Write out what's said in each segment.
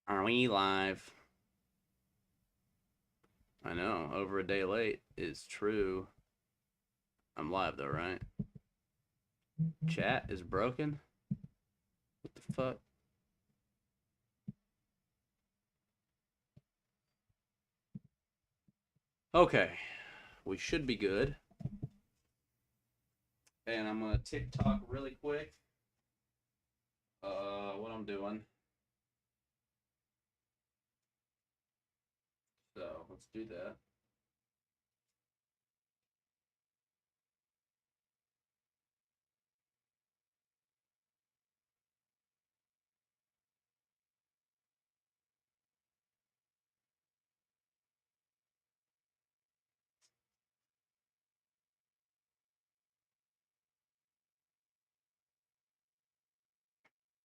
Are we live? I know, over a day late is true. I'm live though, right? Chat is broken? What the fuck? Okay, we should be good. And I'm gonna TikTok really quick. What I'm doing. So let's do that.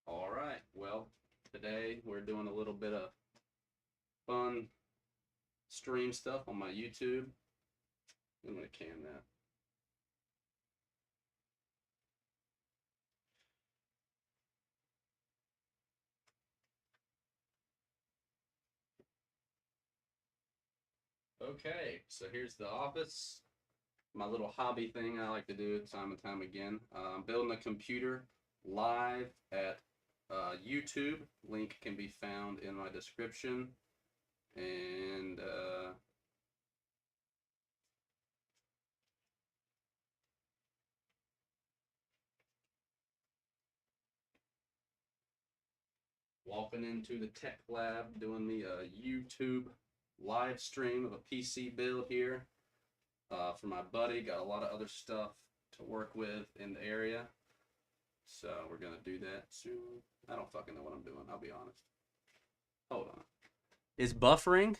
All right. Well, today we're doing a little bit of fun stream stuff on my YouTube. I'm gonna can that. Okay, so here's the office. My little hobby thing I like to do time and time again. I'm building a computer live at YouTube. Link can be found in my description. And walking into the tech lab, doing me a YouTube live stream of a PC build here for my buddy. Got a lot of other stuff to work with in the area. So we're going to do that soon. I don't fucking know what I'm doing, I'll be honest. Hold on. Is buffering?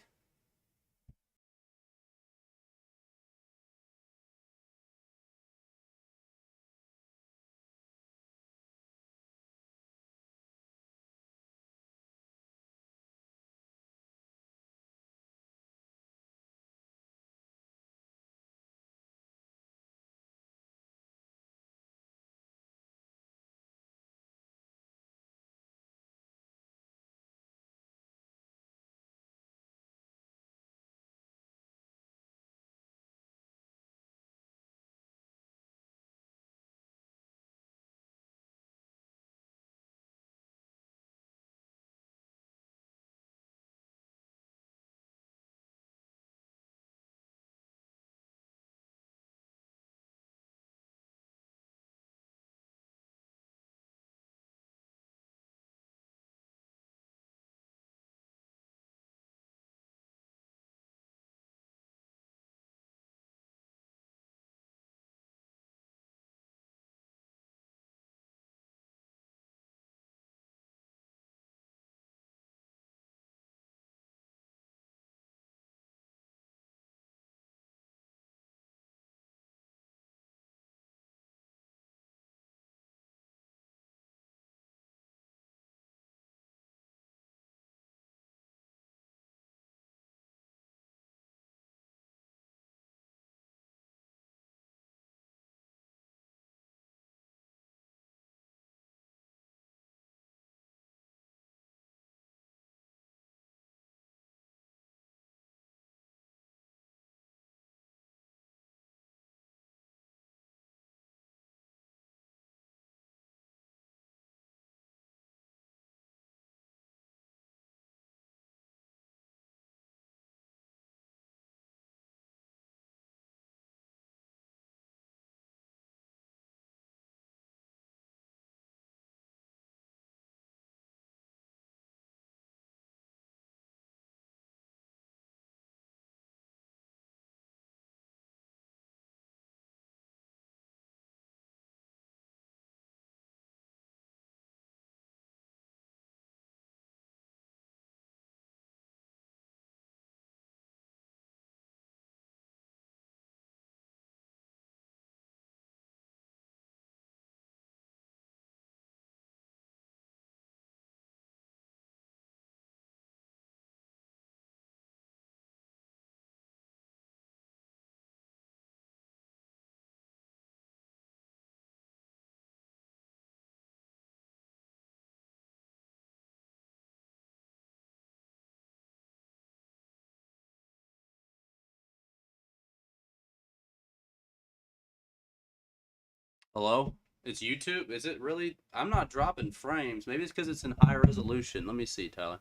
Hello? It's YouTube? Is it really? I'm not dropping frames. Maybe it's because it's in high resolution. Let me see, Tyler.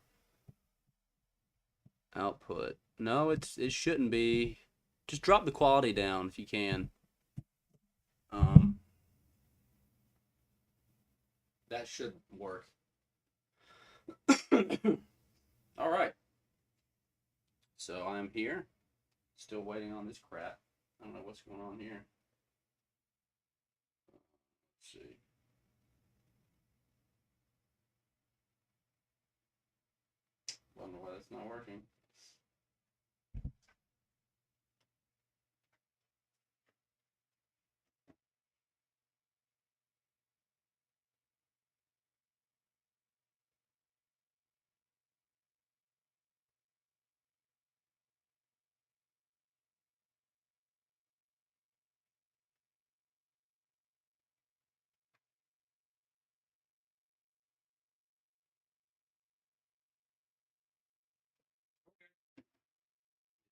Output. No, it shouldn't be. Just drop the quality down if you can. Um, that should work. All right. So I'm here, still waiting on this crap. I don't know what's going on here. Let's see. Wonder why that's not working.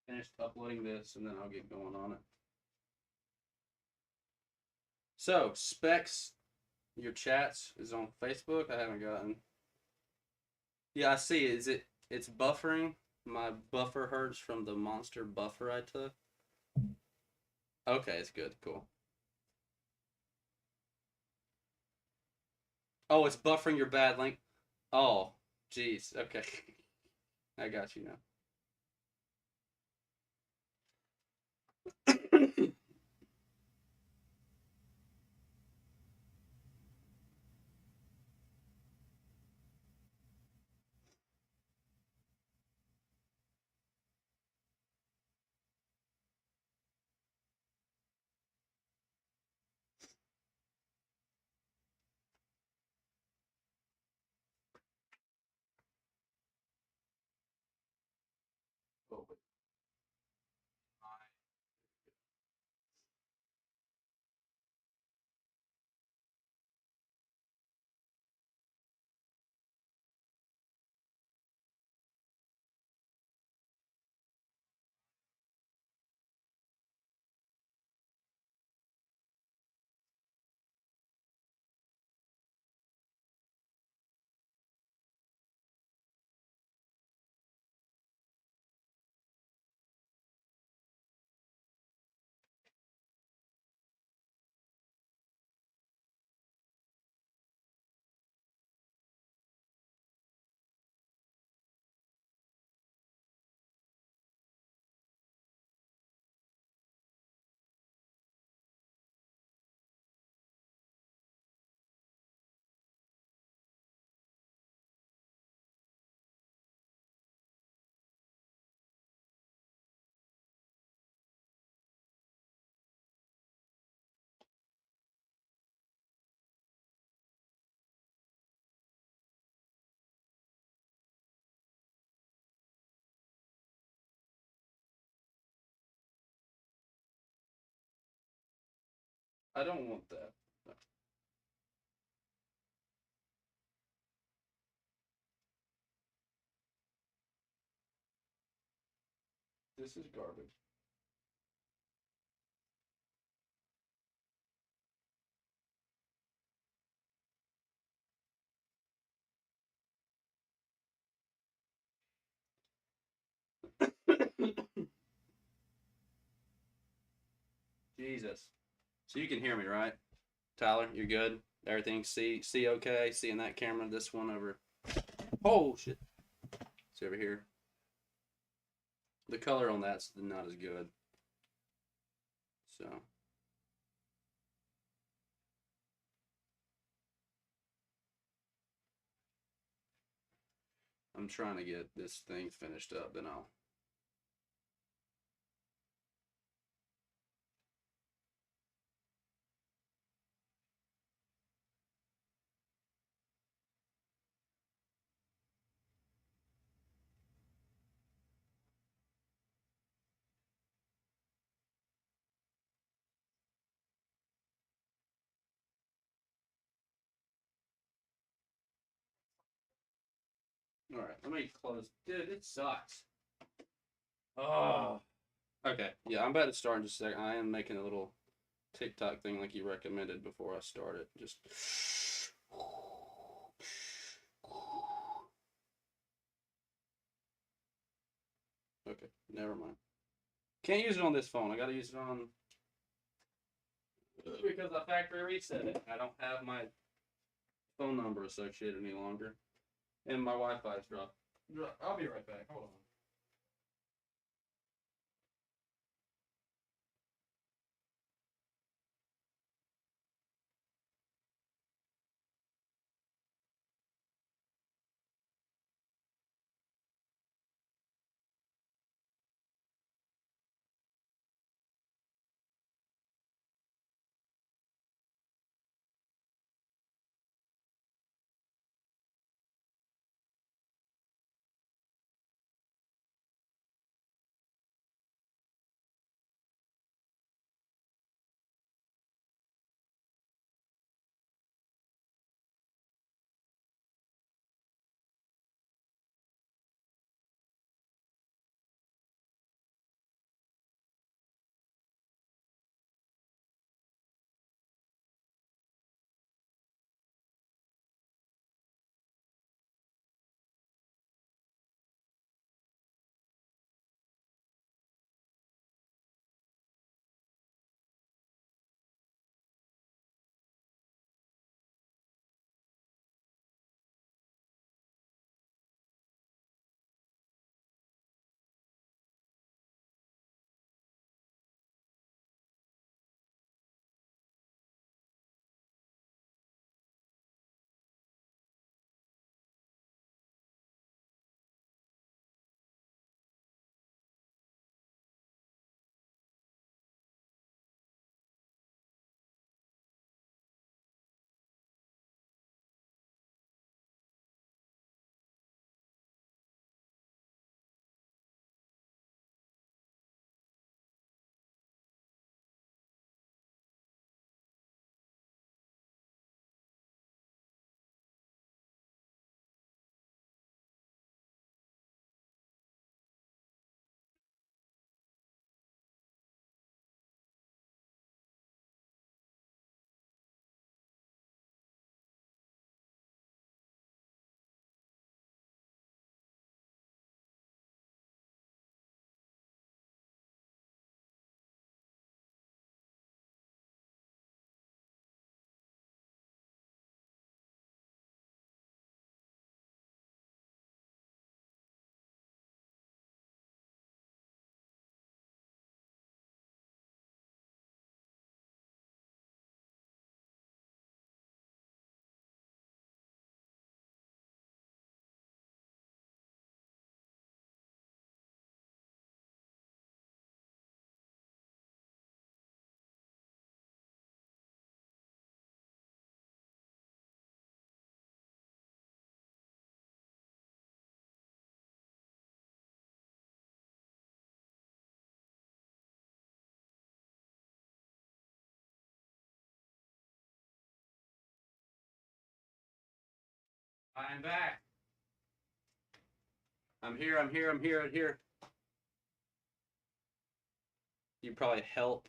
Finished uploading this and then I'll get going on it. So, Specs, your chats is on Facebook. I haven't gotten. Yeah, I see. It's buffering? My buffer hurts from the monster buffer I took. Okay, it's good. Cool. Oh, it's buffering your bad link. Oh, jeez. Okay. I got you now. Oh, I don't want that. This is garbage. Jesus. So you can hear me, right? Tyler, you're good? Everything see okay? Seeing that camera, this one over. Oh shit. See over here. The color on that's not as good. So I'm trying to get this thing finished up, then I'll. All right, let me close. Dude, it sucks. Oh. Okay, yeah, I'm about to start in just a second. I am making a little TikTok thing like you recommended before I started. Just. Okay, never mind. Can't use it on this phone. I gotta use it on. Because I factory reset it. I don't have my phone number associated any longer. And my Wi-Fi's dropped. I'll be right back. Hold on. I'm back. I'm here. You probably help.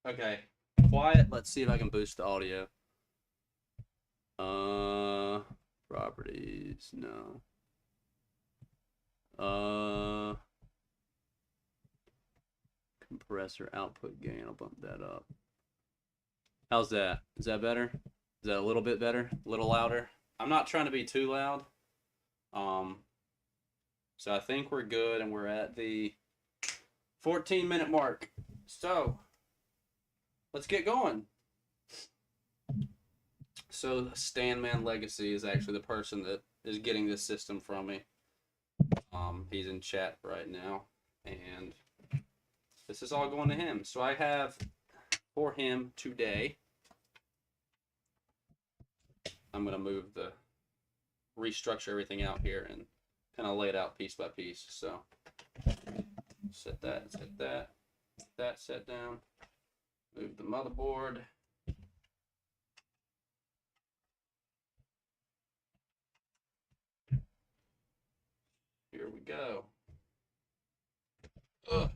Okay. Quiet. Let's see if I can boost the audio. Properties. No. Compressor output gain. I'll bump that up. How's that? Is that better? Is that a little bit better? A little louder? I'm not trying to be too loud. So I think we're good, and we're at the 14-minute mark. So let's get going. So Stanman Legacy is actually the person that is getting this system from me. He's in chat right now, and this is all going to him. So I have for him today. I'm going to restructure everything out here and kind of lay it out piece by piece. So set that, set down. Move the motherboard. Here we go. Ugh.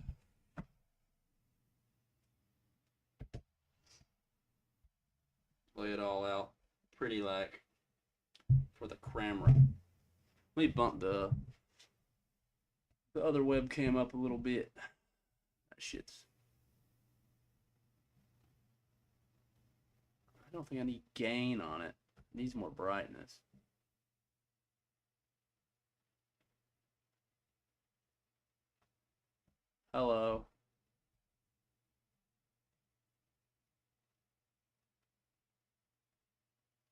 pretty like for the camera. Let me bump the other webcam up a little bit. That shit's. I don't think I need gain on it. It needs more brightness. Hello.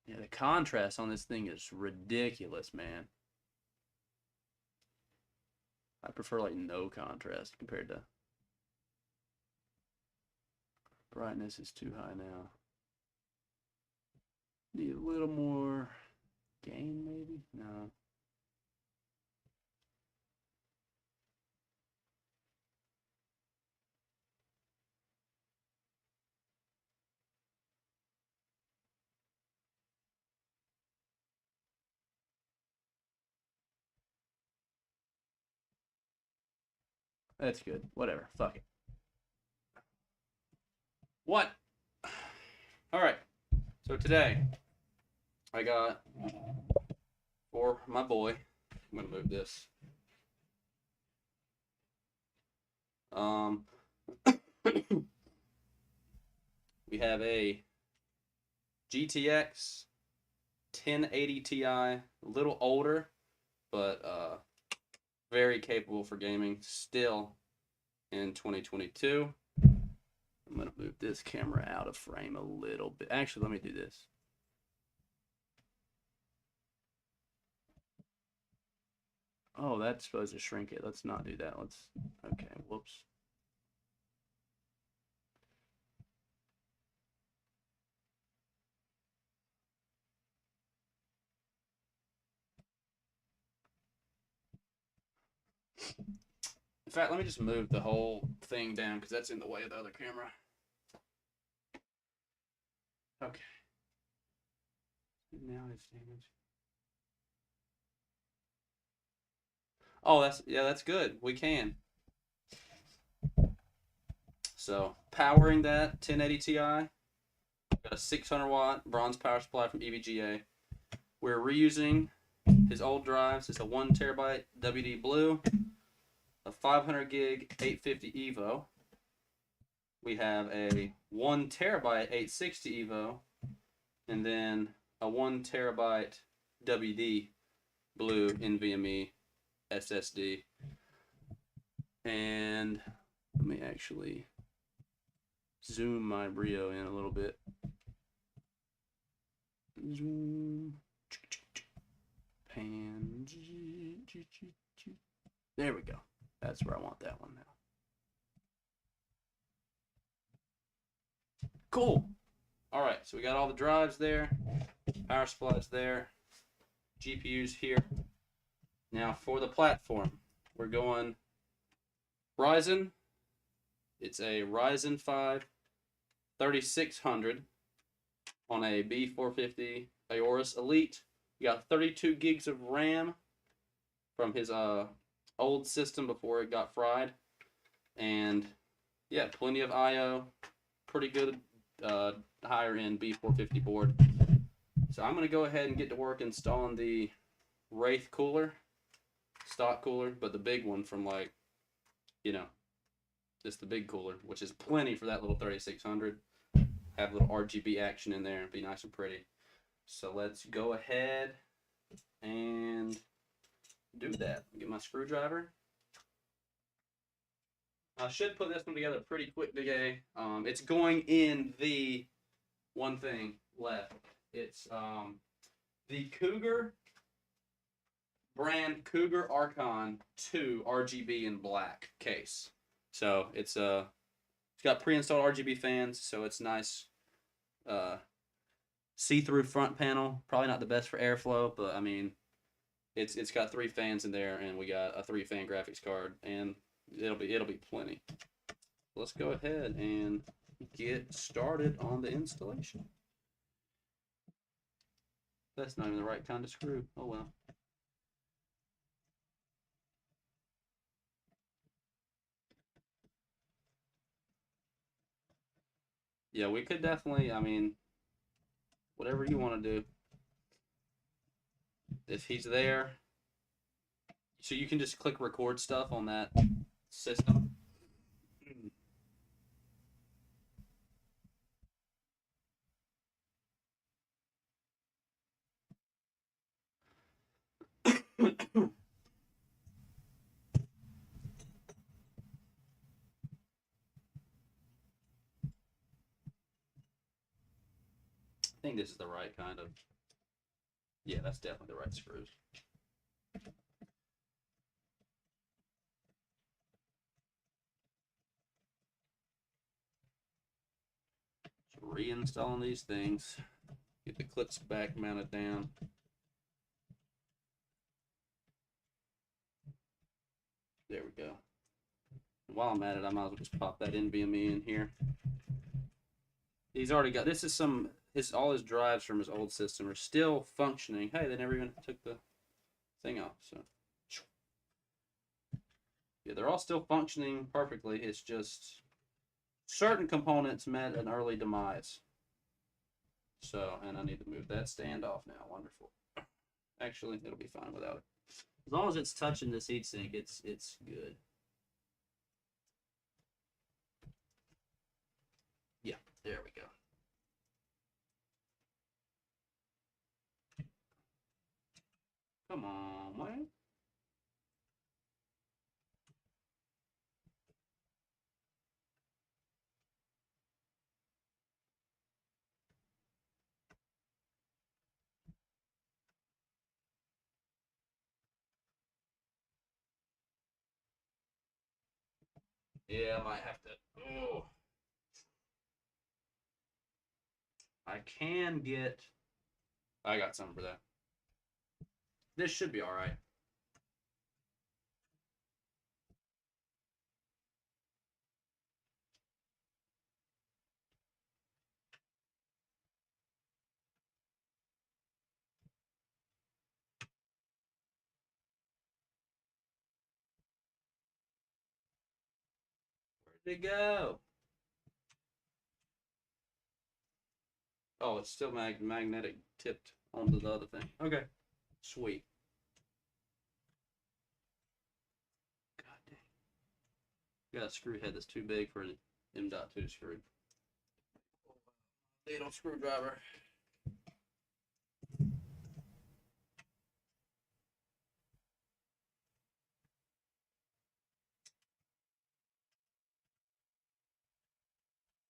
Yeah, the contrast on this thing is ridiculous, man. I prefer like no contrast compared to brightness is too high now. Need a little more gain maybe? No. That's good. Whatever. Fuck it. What? All right. So today, I got for my boy. I'm gonna move this. We have a GTX 1080 Ti, a little older, but very capable for gaming. Still in 2022. I'm gonna move this camera out of frame a little bit. Actually, let me do this. Oh, that's supposed to shrink it. Let's not do that. Let's. Okay. Whoops. In fact, let me just move the whole thing down because that's in the way of the other camera. Okay. Now it's damaged. Oh, that's good. We can. So powering that 1080 Ti, got a 600 watt bronze power supply from EVGA. We're reusing his old drives. It's a 1 terabyte WD Blue, a 500 gig 850 Evo. We have a 1 terabyte 860 Evo, and then a 1 terabyte WD Blue NVMe SSD. And let me actually zoom my Brio in a little bit. Zoom. Pan. There we go. That's where I want that one now. Cool. All right, so we got all the drives there, power supplies there, GPUs here. Now for the platform, we're going Ryzen. It's a Ryzen 5 3600 on a B450 Aorus Elite. We got 32 gigs of RAM from his old system before it got fried, and yeah, plenty of I/O. Pretty good higher end B450 board. So I'm gonna go ahead and get to work installing the Wraith cooler, stock cooler, but the big one from like, just the big cooler, which is plenty for that little 3600. Have a little RGB action in there and be nice and pretty. So let's go ahead and do that. Get my screwdriver. I should put this one together pretty quick today. It's going in the one thing left. It's the Cougar brand Cougar Archon 2 RGB in black case. So it's got pre-installed RGB fans, so it's nice. See-through front panel. Probably not the best for airflow, but I mean, it's got 3 fans in there, and we got a 3-fan graphics card, and it'll be plenty. Let's go ahead and get started on the installation. That's not even the right kind of screw. Oh well. Yeah, we could definitely, I mean, whatever you want to do. if he's there, so you can just click record stuff on that system. I think this is the right kind of. Yeah, that's definitely the right screws. So reinstalling these things. Get the clips back mounted down. There we go. While I'm at it, I might as well just pop that NVMe in here. He's already got, this is some, all his drives from his old system are still functioning. Hey, they never even took the thing off, so. Yeah, they're all still functioning perfectly. It's just certain components met an early demise. So, and I need to move that stand off now. Wonderful. Actually, it'll be fine without it. As long as it's touching this heatsink, it's good. Yeah, there we go. Come on, man. Yeah, I might have to. Oh. I can get. I got something for that. This should be all right. Where'd it go? Oh, it's still magnetic tipped onto the other thing. Okay. Sweet. God dang. Got a screw head that's too big for an M.2 screw. Little screwdriver.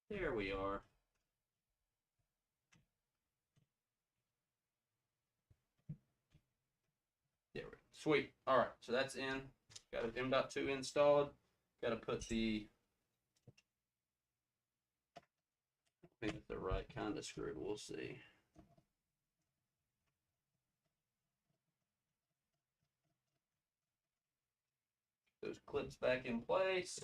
There we are. There we go. Sweet. All right, so that's in. Got an M.2 installed. Got to put the. I think it's the right kind of screw. We'll see. Those clips back in place.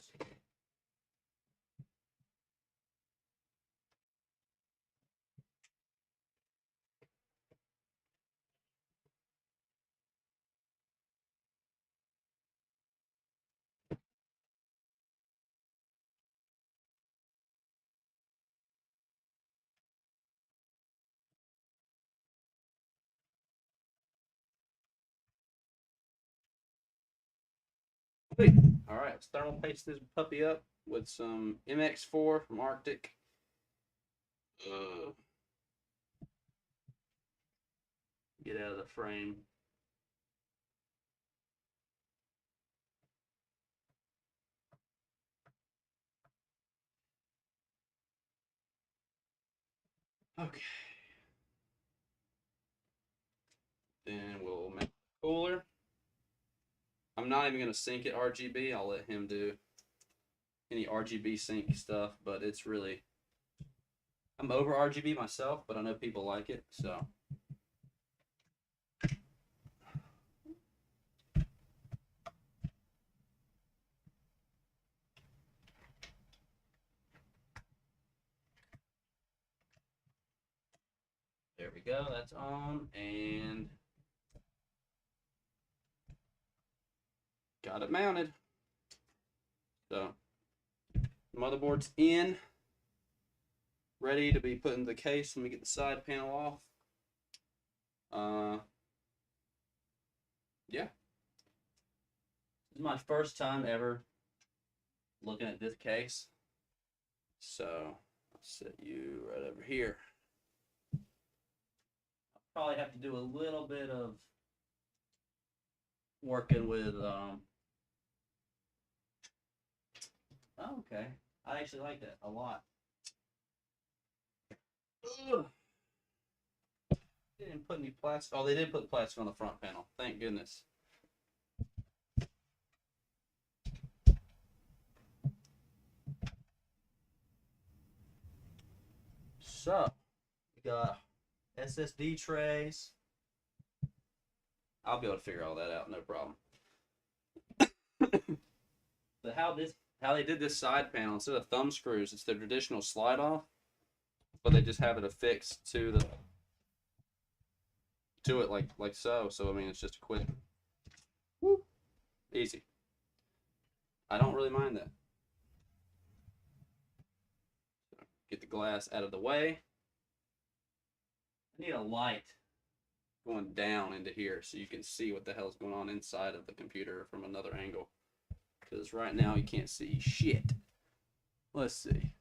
All right, let's thermal paste this puppy up with some MX4 from Arctic. Get out of the frame. Okay. Then we'll make the cooler. I'm not even going to sync it RGB. I'll let him do any RGB sync stuff, but it's really, I'm over RGB myself, but I know people like it, so. There we go, that's on, and got it mounted. So, motherboard's in, ready to be put in the case. Let me get the side panel off. is my first time ever looking at this case. So I'll set you right over here. I'll probably have to do a little bit of working with oh, okay. I actually like that a lot. Ugh. They didn't put any plastic. Oh, they did put plastic on the front panel. Thank goodness. So, we got SSD trays. I'll be able to figure all that out, no problem. But how they did this side panel, instead of thumb screws, it's the traditional slide off, but they just have it affixed to it like so. So I mean, it's just a quick, whoop, easy. I don't really mind that. So, get the glass out of the way. I need a light going down into here so you can see what the hell's going on inside of the computer from another angle. Because right now you can't see shit. Let's see.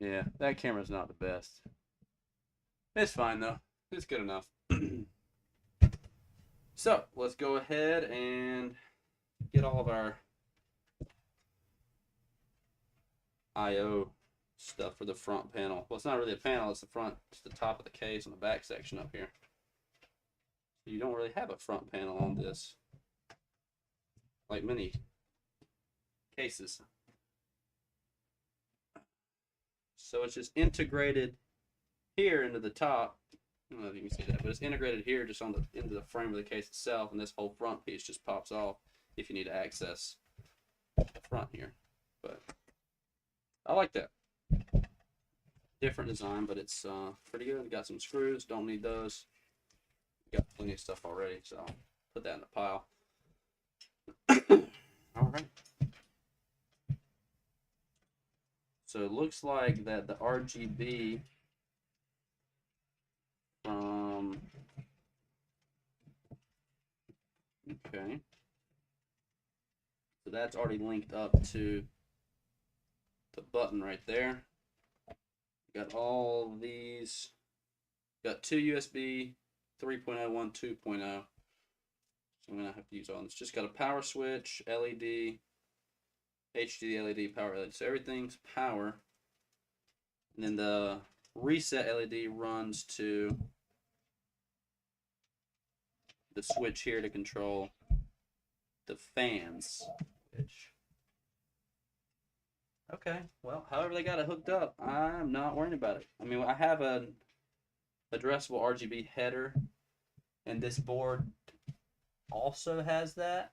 Yeah, that camera's not the best. It's fine though. It's good enough. So let's go ahead and get all of our I/O stuff for the front panel. Well, it's not really a panel, it's the front, it's the top of the case and the back section up here. You don't really have a front panel on this, like many cases. So it's just integrated here into the top. I don't know if you can see that, but it's integrated here just on into the frame of the case itself, and this whole front piece just pops off if you need to access the front here. But I like that. Different design, but it's pretty good. Got some screws, don't need those. Got plenty of stuff already, so I'll put that in a pile. All right. So it looks like that the RGB from, okay, so that's already linked up to the button right there. Got all these, got two USB 3.0, one 2.0. So I'm gonna have to use all this. Just got a power switch, LED, HD LED, power LED. So everything's power. And then the reset LED runs to the switch here to control the fans. Which, okay, well, however they got it hooked up, I'm not worried about it. I mean, I have an addressable RGB header, and this board also has that.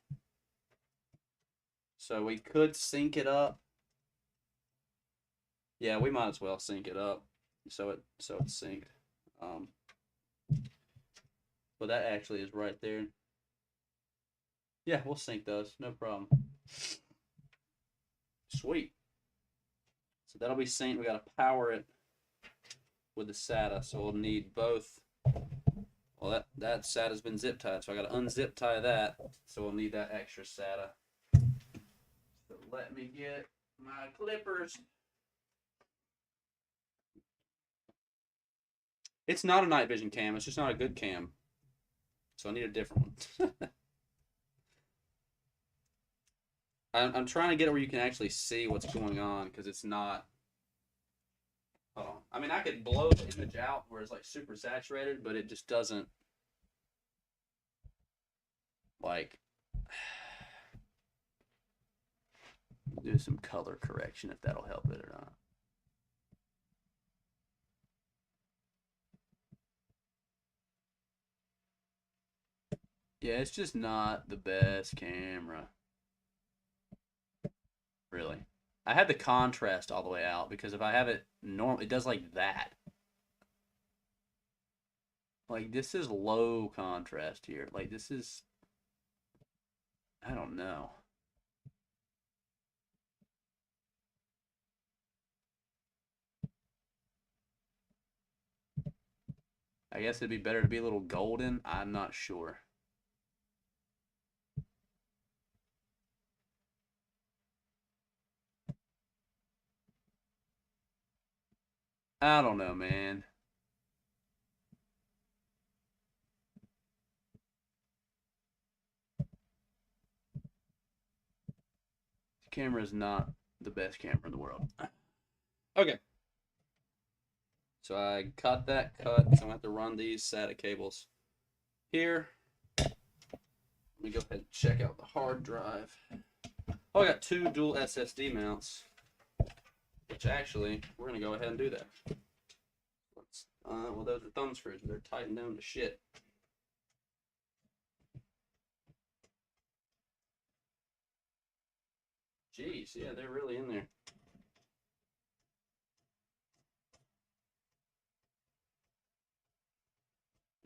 So we could sync it up. Yeah, we might as well sync it up so it's synced. But that actually is right there. Yeah, we'll sync those, no problem. Sweet. So that'll be synced. We gotta power it with the SATA, so we'll need both. Well, that SATA's been zip tied, so I gotta unzip tie that. So we'll need that extra SATA. So let me get my clippers. It's not a night vision cam. It's just not a good cam. So I need a different one. I'm trying to get it where you can actually see what's going on, because it's not. Hold on. I mean, I could blow the image out where it's like super saturated, but it just doesn't. Like, do some color correction if that'll help it or not. Yeah, it's just not the best camera. Really. I had the contrast all the way out because if I have it normal, it does like that. Like this is low contrast here. Like this is, I don't know. I guess it'd be better to be a little golden. I'm not sure. I don't know, man. This camera is not the best camera in the world. Okay. So I cut that cut. So I'm gonna have to run these SATA cables here. Let me go ahead and check out the hard drive. Oh, I got 2 dual SSD mounts, which actually we're gonna go ahead and do that. Well, those are thumb screws. They're tightened down to shit. Jeez, yeah, they're really in there.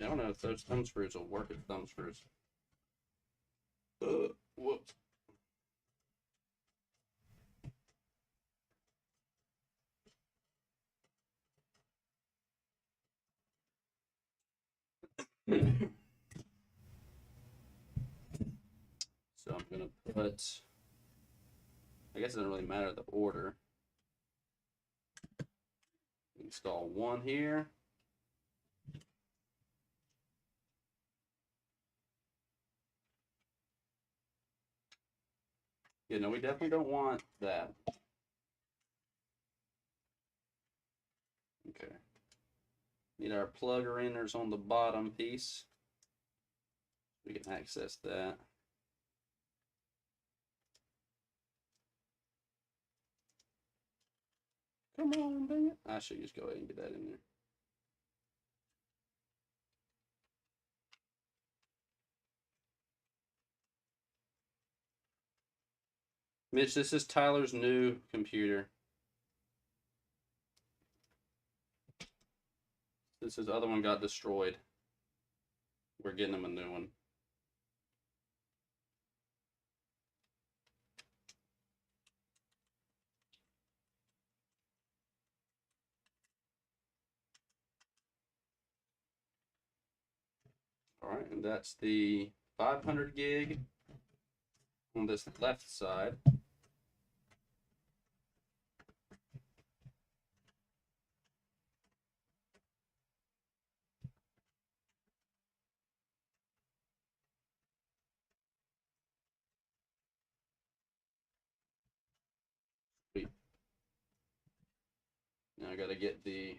I don't know if those thumb screws will work as thumb screws. Whoops. So I'm gonna put, I guess it doesn't really matter the order. Install one here. Yeah, no, we definitely don't want that. Okay. Need our plug inners on the bottom piece. We can access that. Come on, dang it. I should just go ahead and get that in there. Mitch, this is Tyler's new computer. Since his other one got destroyed, we're getting him a new one. All right, and that's the 500 gig on this left side. Sweet. Now I got to get the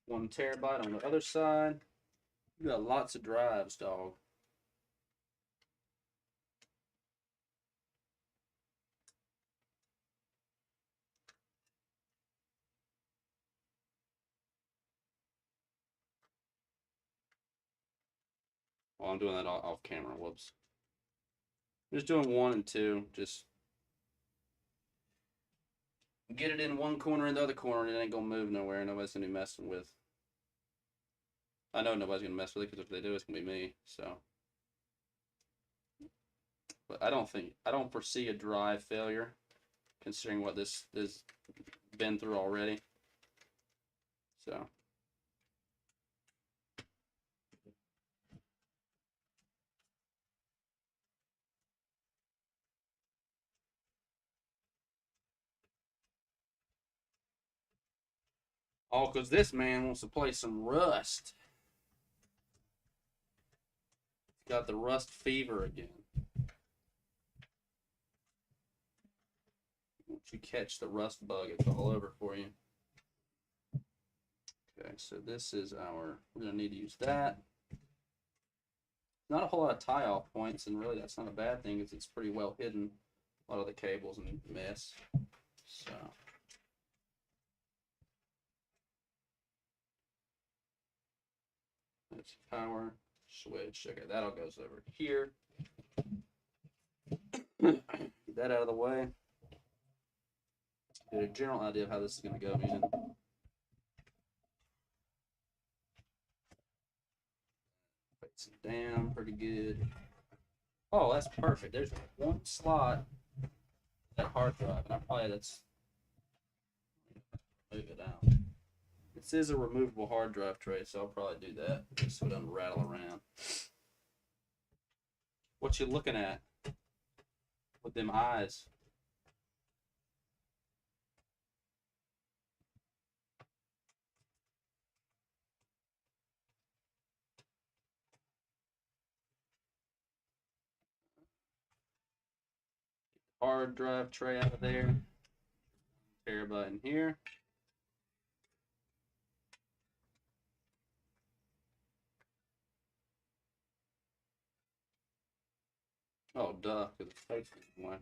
1 terabyte on the other side. You got lots of drives, dog. Well, I'm doing that off camera. Whoops. I'm just doing 1 and 2. Just get it in one corner and the other corner, and it ain't gonna move nowhere. Nobody's gonna be messing with. I know nobody's gonna mess with it because if they do, it's gonna be me. So, but I don't foresee a drive failure, considering what this has been through already. So. Oh, because this man wants to play some Rust. Got the Rust fever again. Once you catch the Rust bug, it's all over for you. Okay, so this is our, we're going to need to use that. Not a whole lot of tie-off points, and really that's not a bad thing because it's pretty well hidden, a lot of the cables and mess. So. That's power, switch. Okay, that all goes over here. Get that out of the way. Get a general idea of how this is going to go. I'm using face it down pretty good. Oh, that's perfect. There's one slot that hard drive, and I probably that's move it out. This is a removable hard drive tray, so I'll probably do that just so it doesn't rattle around. What you looking at with them eyes? Hard drive tray out of there. Terabyte in here. Oh, duh, because it's facing one.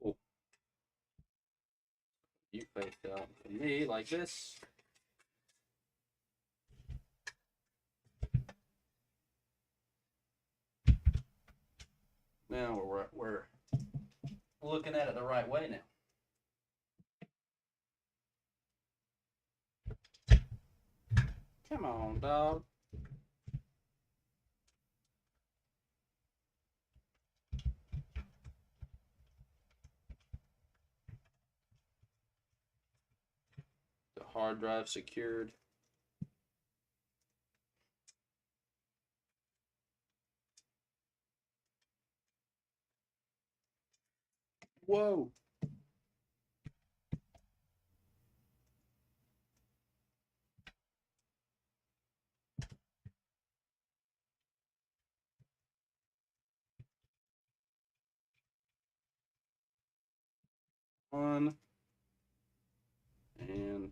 Oh, you faced out for me like this. Now we're looking at it the right way now. Come on, dog. The hard drive secured. Whoa. One and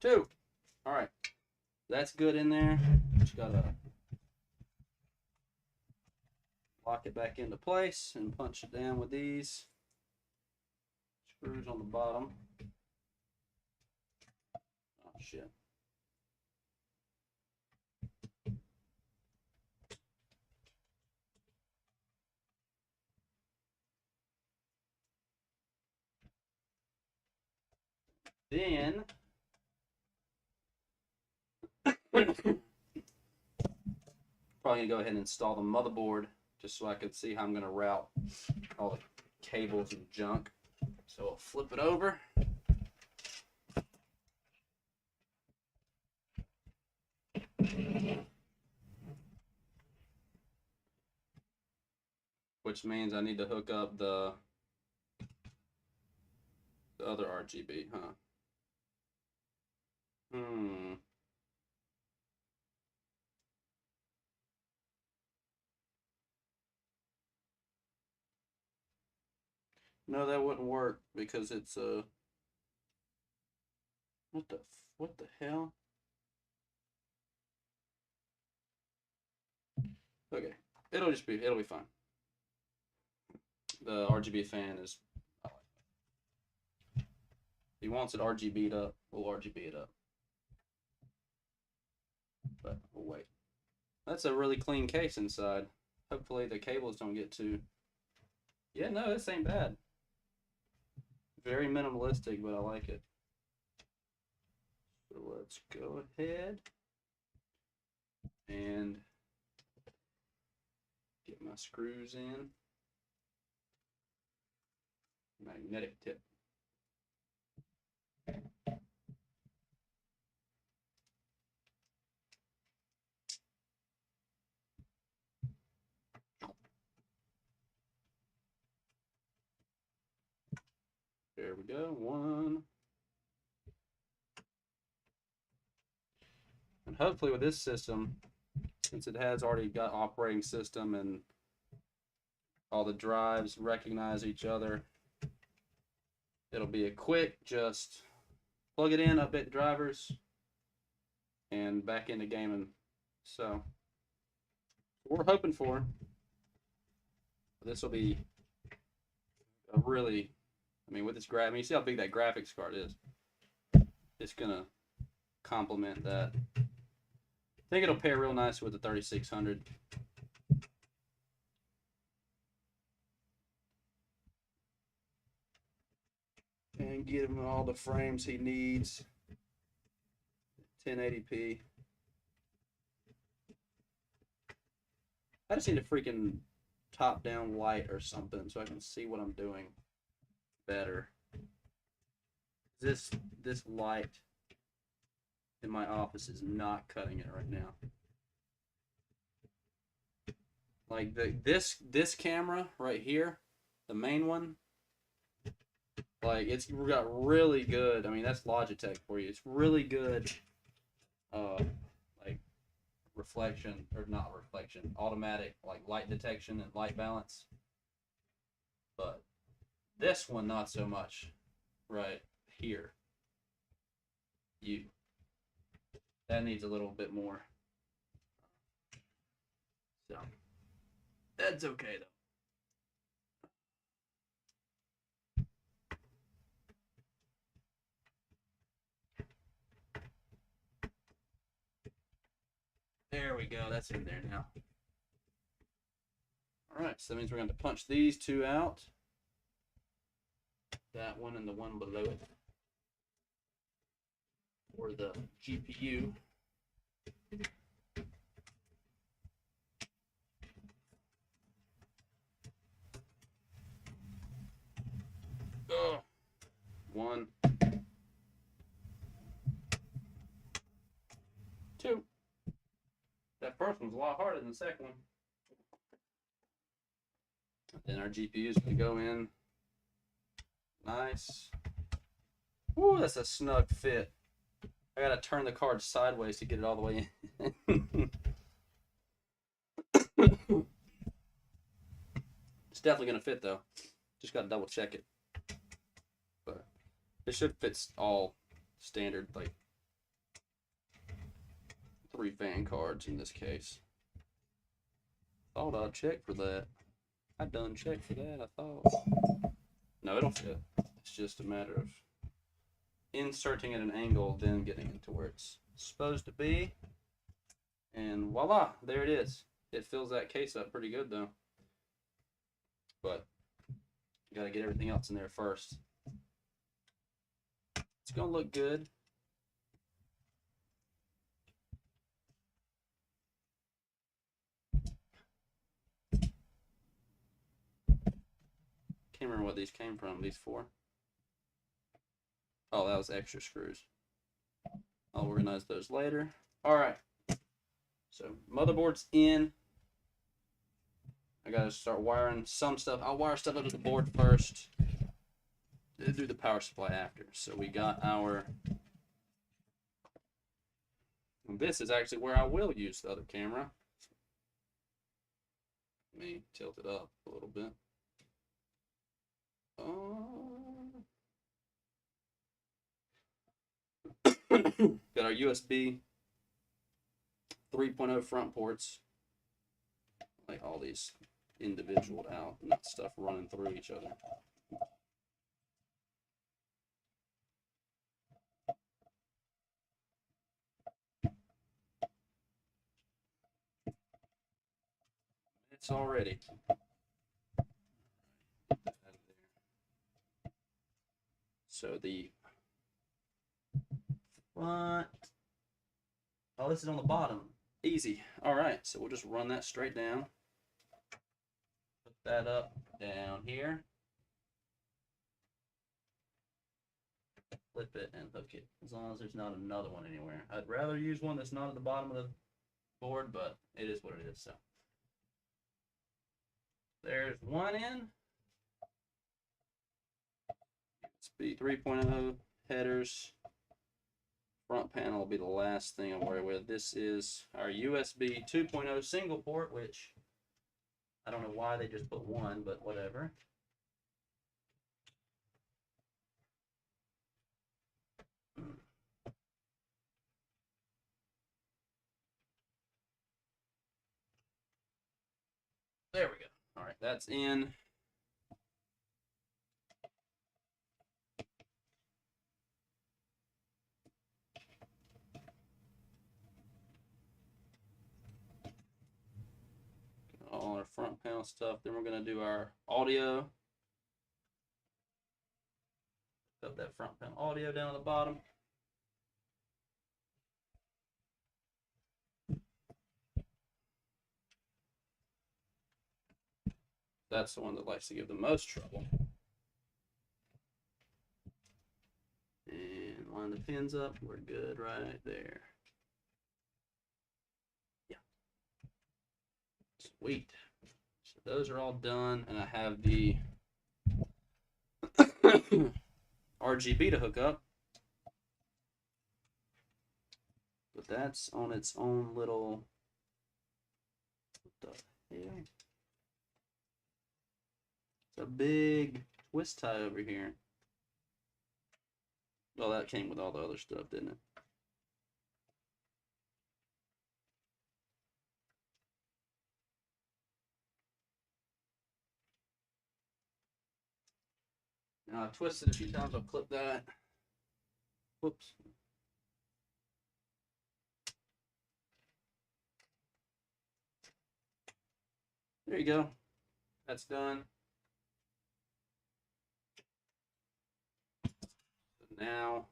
two. All right, that's good in there. Just gotta lock it back into place and punch it down with these screws on the bottom. Oh shit. Then probably gonna go ahead and install the motherboard just so I can see how I'm gonna route all the cables and junk. So I'll flip it over. Which means I need to hook up the other RGB, huh? No, that wouldn't work because it's what the hell? Okay, it'll be fine. The RGB fan is. If he wants it RGB'd up, we'll RGB it up. But we'll wait. That's a really clean case inside. Hopefully the cables don't get too. Yeah, no, this ain't bad. Very minimalistic, but I like it. So let's go ahead and get my screws in. Magnetic tip. There we go. One, hopefully with this system, since it has already got operating system and all the drives recognize each other, it'll be a quick just plug it in, update the drivers, and back into gaming. So what we're hoping for, this will be a really, I mean, with this graph, I mean, you see how big that graphics card is. It's gonna complement that. I think it'll pair real nice with the 3600. And get him all the frames he needs. 1080p. I just need a freaking top-down light or something so I can see what I'm doing better. This light in my office is not cutting it right now. Like this camera right here, the main one, like it's got really good. I mean, that's Logitech for you. It's really good, like reflection or not reflection, automatic like light detection and light balance. But this one not so much. Right here, that needs a little bit more. So that's okay though. There we go. That's in there now. All right, so that means we're going to punch these two out. That one and the one below it. For the GPU. Oh. 1, 2. That first one's a lot harder than the second one. Then our GPU is going to go in. Nice. Ooh, that's a snug fit. I gotta turn the card sideways to get it all the way in. It's definitely gonna fit though. Just gotta double check it. But it should fit all standard, like 3 fan cards in this case. Thought I'd check for that. I done checked for that, I thought. No, it'll fit. It's just a matter of inserting at an angle, then getting it to where it's supposed to be. And voila, there it is. It fills that case up pretty good though. But you gotta get everything else in there first. It's gonna look good. Can't remember what these came from, these 4. Oh, that was extra screws. I'll organize those later. All right. So motherboard's in. I gotta start wiring some stuff. I'll wire stuff up to the board first. Do the power supply after. So we got our. And this is actually where I will use the other camera. Let me tilt it up a little bit. Got our USB 3.0 front ports, like all these individual out and that stuff running through each other. It's already. So the front. Oh, this is on the bottom. Easy. All right, so we'll just run that straight down. Put that up down here. Flip it and hook it, as long as there's not another one anywhere. I'd rather use one that's not at the bottom of the board, but it is what it is. So there's one in. USB 3.0 headers Front panel will be the last thing I worry with. This is our USB 2.0 single port, which I don't know why they just put one, but whatever. There we go. All right, that's in. All our front panel stuff. Then we're going to do our audio. Put that front panel audio down at the bottom. That's the one that likes to give the most trouble. And line the pins up. We're good right there. Yeah. Sweet. So those are all done, and I have the RGB to hook up. But that's on its own little, what the hell? It's a big twist tie over here. Well, that came with all the other stuff, didn't it? Now I've twisted a few times, I'll clip that. Whoops. There you go. That's done. So now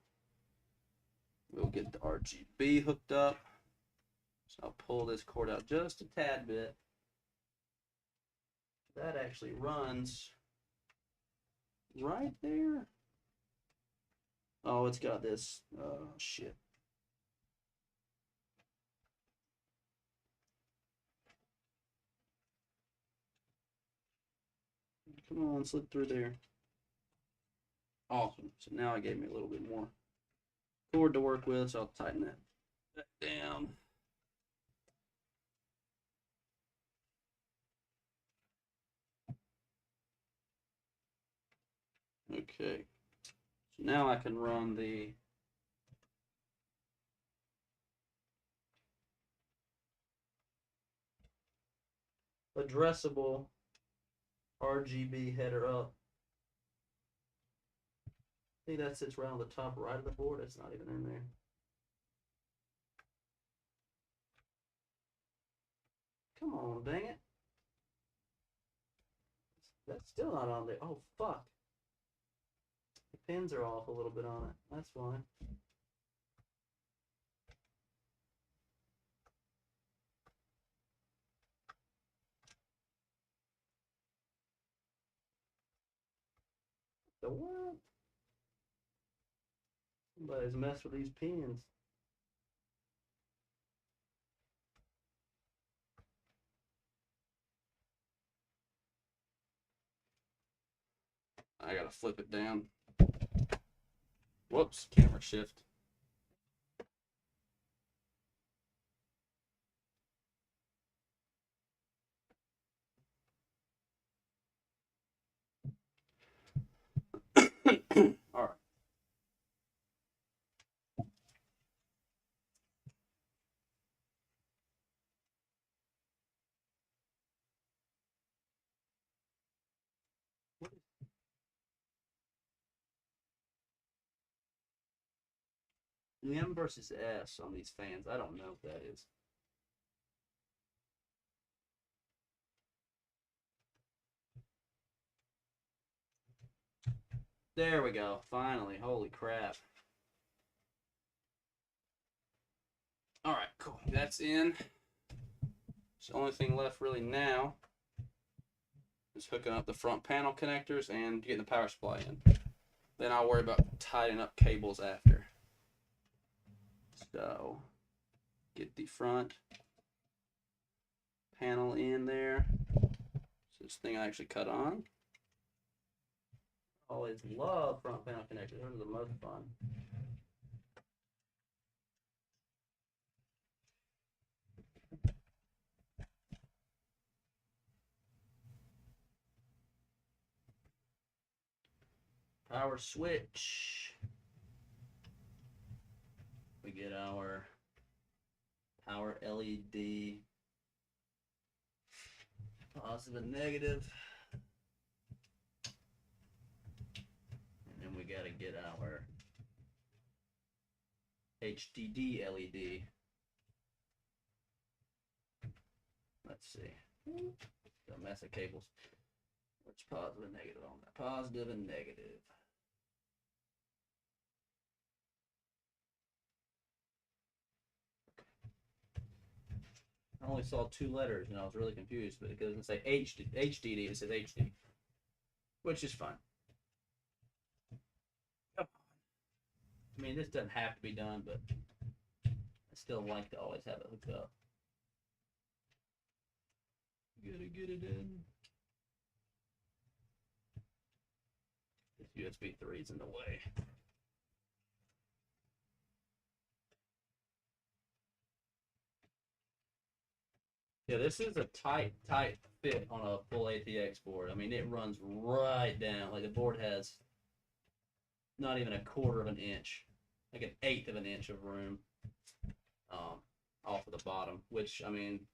we'll get the RGB hooked up. So I'll pull this cord out just a tad bit. That actually runs right there. Oh, it's got this. Oh, shit. Come on, slip through there. Awesome. So now it gave me a little bit more cord to work with, so I'll tighten that back down. Okay. So now I can run the addressable RGB header up. I think that sits right on the top right of the board. It's not even in there. Come on, dang it. That's still not on there. Oh, fuck. The pins are off a little bit on it. That's fine. The what? Somebody's messed with these pins. I gotta flip it down. Whoops, camera shift. All right. M versus S on these fans. I don't know what that is. There we go. Finally. Holy crap. All right, cool. That's in. So the only thing left really now is hooking up the front panel connectors and getting the power supply in. Then I'll worry about tying up cables after. So get the front panel in there. So this thing I actually cut on. Always love front panel connectors. Those are the most fun. power switch. We get our power LED, positive and negative. And then we got to get our HDD LED. Let's see. A mess of cables. Which positive and negative on that? Positive and negative. I only saw 2 letters and I was really confused, but it doesn't say HDD, it says HD, which is fine. Come on. I mean, this doesn't have to be done, but I still like to always have it hooked up. Gotta get it in. This USB 3 is in the way. Yeah, this is a tight fit on a full ATX board. I mean, it runs right down. Like the board has not even a quarter of an inch, like an eighth of an inch of room off of the bottom. Which, I mean,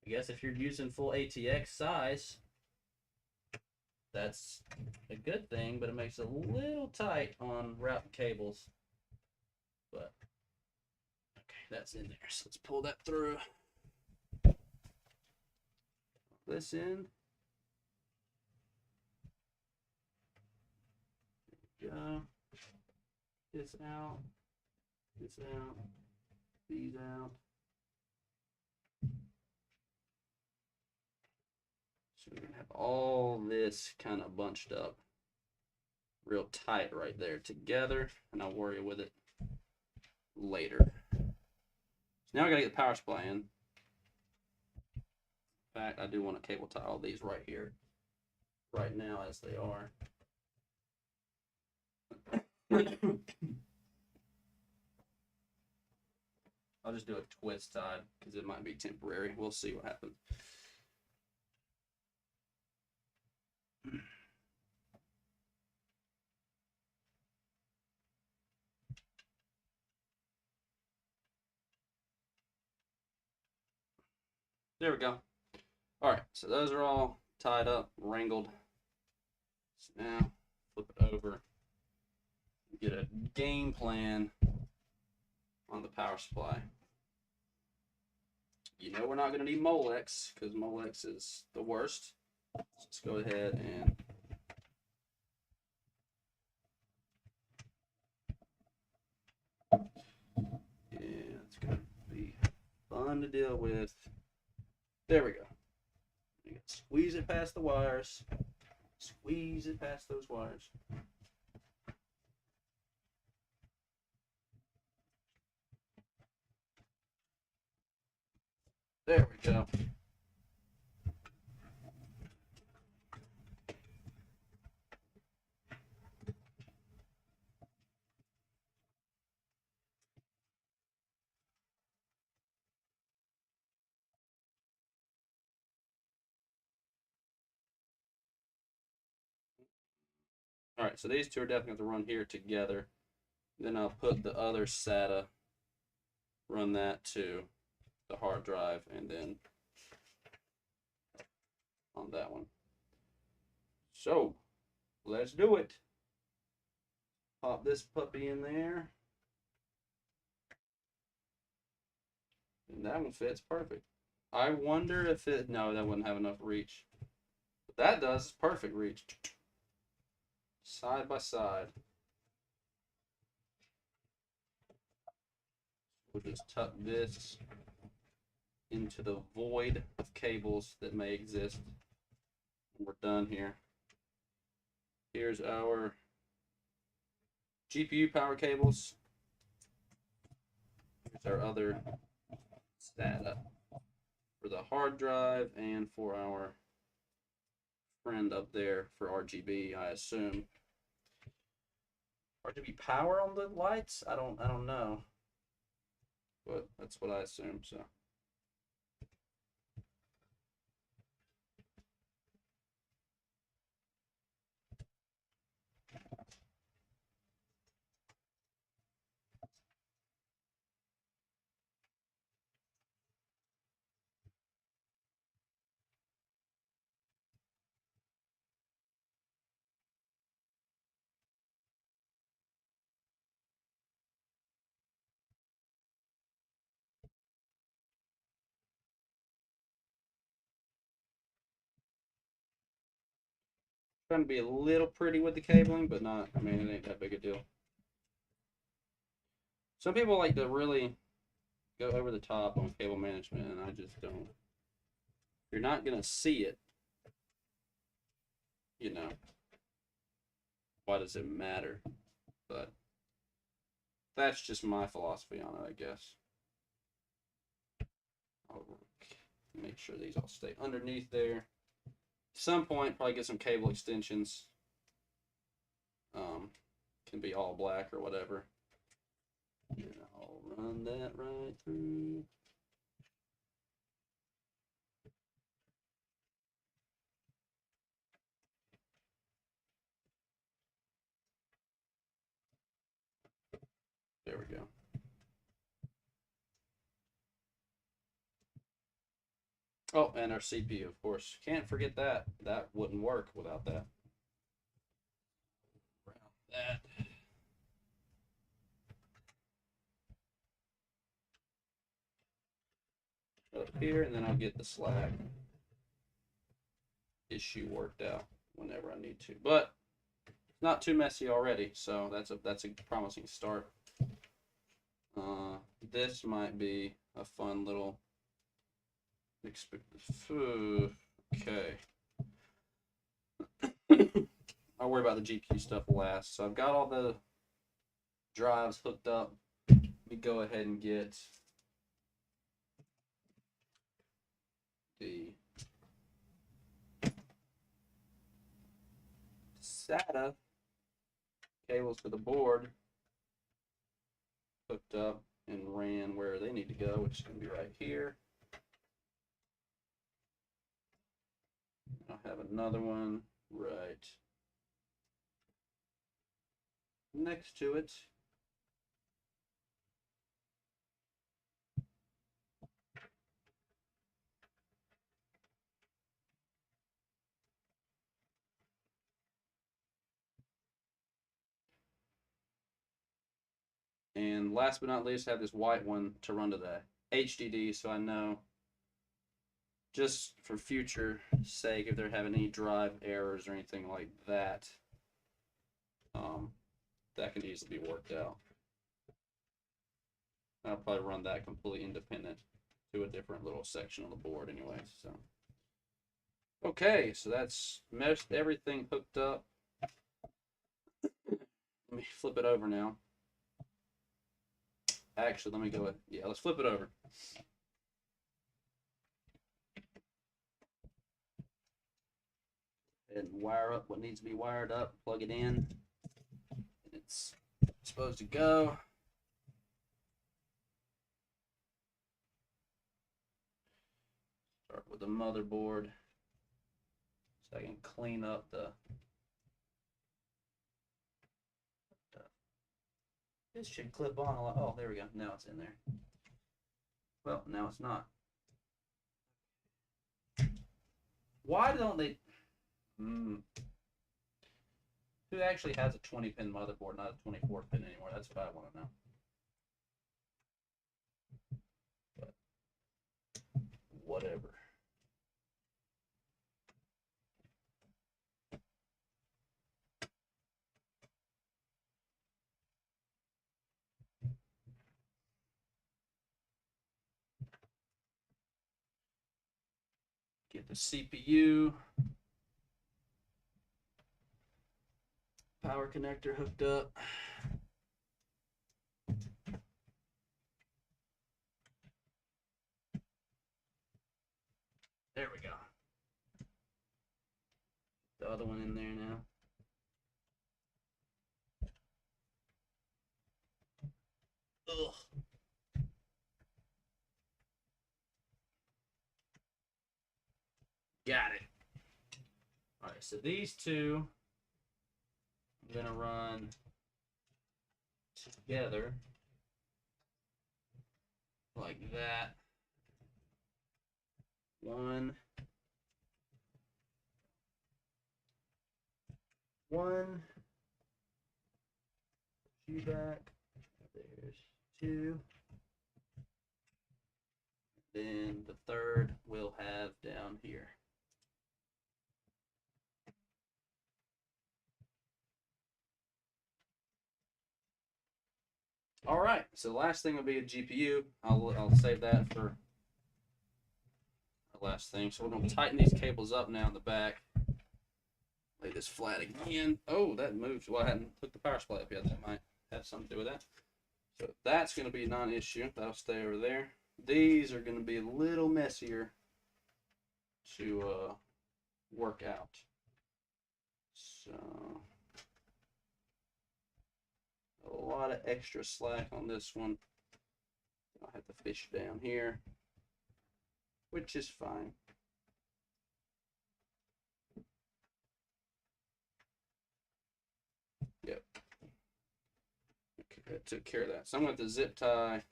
I guess if you're using full ATX size, that's a good thing, but it makes it a little tight on routing cables. But okay, that's in there. So let's pull that through. This in. Go. This out. This out. These out. So we're gonna have all this kind of bunched up real tight right there together, and I'll worry with it later. So now I gotta get the power supply in. In fact, I do want to cable tie all these right here, right now as they are. I'll just do a twist tie because it might be temporary. We'll see what happens. There we go. All right, so those are all tied up, wrangled. So now flip it over, get a game plan on the power supply. You know we're not going to need Molex because Molex is the worst. So let's go ahead and it's going to be fun to deal with. There we go. You can squeeze it past the wires. Squeeze it past those wires. There we go. All right, so these two are definitely going to run here together. Then I'll put the other SATA, run that to the hard drive, and then on that one. So let's do it. Pop this puppy in there. And that one fits perfect. I wonder if it, no, that wouldn't have enough reach. But that does, it's perfect reach. Side by side. We'll just tuck this into the void of cables that may exist. And we're done here. Here's our GPU power cables. Here's our other SATA for the hard drive and for our friend up there for RGB, I assume. RGB power on the lights? I don't know. But that's what I assume, so. Trying to be a little pretty with the cabling, but not, I mean, it ain't that big a deal. Some people like to really go over the top on cable management, and I just don't. You're not going to see it, you know. Why does it matter? But that's just my philosophy on it, I guess. I'll make sure these all stay underneath there. At some point, probably get some cable extensions. Can be all black or whatever. And I'll run that right through. There we go. Oh, and our CPU, of course. Can't forget that. That wouldn't work without that. Around that. Up here, and then I'll get the slack issue worked out whenever I need to. But it's not too messy already, so that's a promising start. This might be a fun little okay. I'll worry about the GPU stuff last. So I've got all the drives hooked up. Let me go ahead and get the SATA cables to the board hooked up and ran where they need to go, which is going to be right here. I'll have another one right next to it. And last but not least, I have this white one to run to the HDD, so I know, just for future sake, if they're having any drive errors or anything like that, that can easily be worked out. I'll probably run that completely independent to a different little section on the board anyway. So, okay, so that's meshed everything hooked up. Let me flip it over now. Actually, let me go ahead. Yeah, let's flip it over. And wire up what needs to be wired up, plug it in, and it's supposed to go. Start with the motherboard so I can clean up the this should clip on a lot. Oh, there we go. Now it's in there. Well, now it's not. Why don't they? Who actually has a 20-pin motherboard, not a 24-pin anymore? That's what I want to know. But whatever. Get the CPU power connector hooked up. There we go. The other one in there now. Ugh. Got it. All right, so these two I'm gonna run together like that. One, two back. There's two. Then the third we'll have down here. All right, so the last thing will be a GPU. I'll save that for the last thing. So we're gonna tighten these cables up now in the back. Lay this flat again. Oh, that moved. Well, I hadn't hooked the power supply up yet. That might have something to do with that. So that's gonna be a non-issue. That'll stay over there. These are gonna be a little messier to work out. So a lot of extra slack on this one. I'll have to fish down here, which is fine. Yep. Okay, that took care of that. So I'm going to zip tie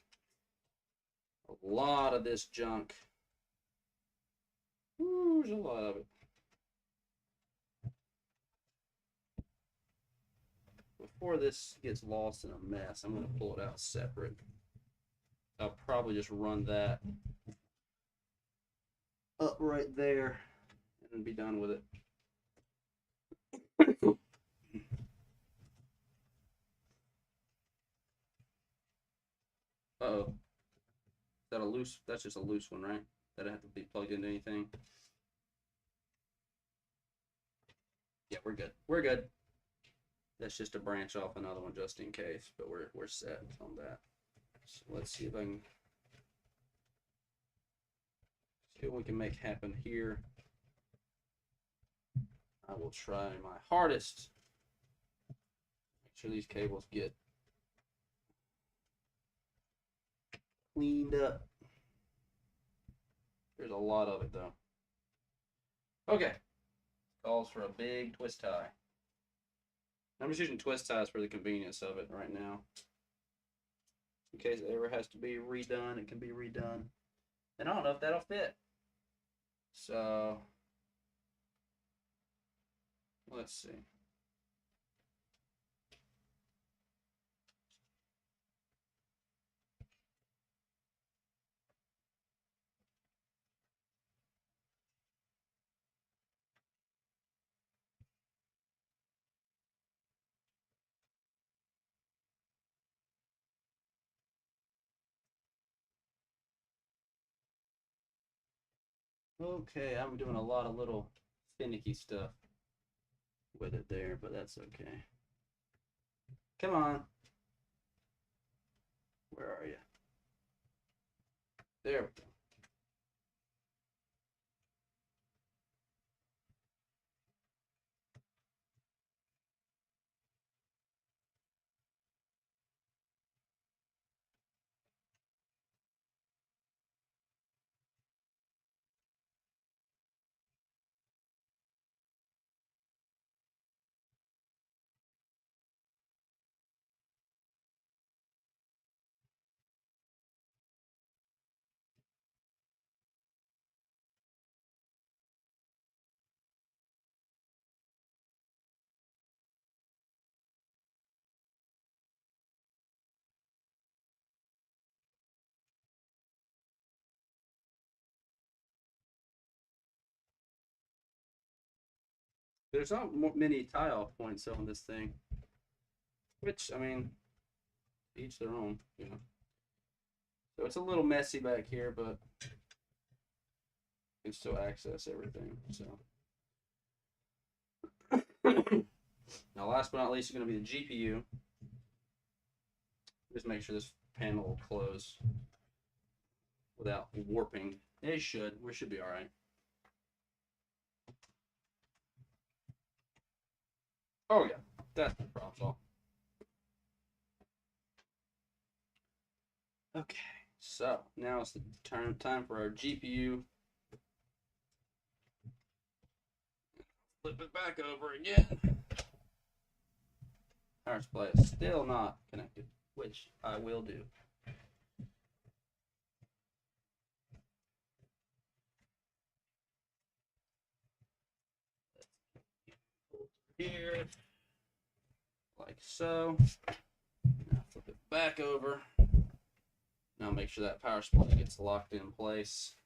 a lot of this junk. Ooh, there's a lot of it. Before this gets lost in a mess, I'm going to pull it out separate. I'll probably just run that up right there and be done with it. Uh-oh. Is that a loose? That's just a loose one, right? That doesn't have to be plugged into anything. Yeah, we're good. We're good. That's just a branch off another one just in case, but we're set on that. So let's see if I can see what we can make happen here. I will try my hardest. Make sure these cables get cleaned up. There's a lot of it though. Okay. Calls for a big twist tie. I'm just using twist ties for the convenience of it right now. In case it ever has to be redone, it can be redone. And I don't know if that'll fit. So let's see. Okay, I'm doing a lot of little finicky stuff with it there, but that's okay. Come on. Where are you? There we go. There's not many tie-off points on this thing, which, I mean, each their own, you know. So it's a little messy back here, but you can still access everything. So now, last but not least, is going to be the GPU. Just make sure this panel will close without warping. It should. We should be all right. Oh yeah, that's no problem at all. Okay, so now it's the time for our GPU. Flip it back over again. Power supply is still not connected, which I will do. Here, like so. Now flip it back over. Now make sure that power supply gets locked in place.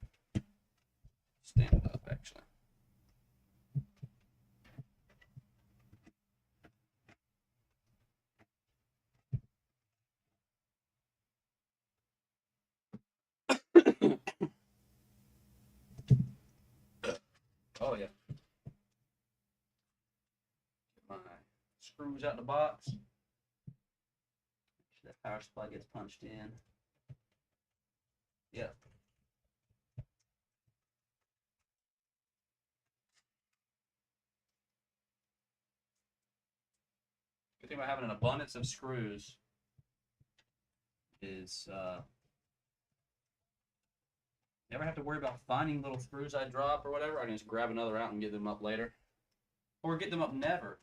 Stand it up, actually. screws out the box. That power supply gets punched in. Yep. Good thing about having an abundance of screws is never have to worry about finding little screws I drop or whatever. I can just grab another out and get them up later. Or get them up never.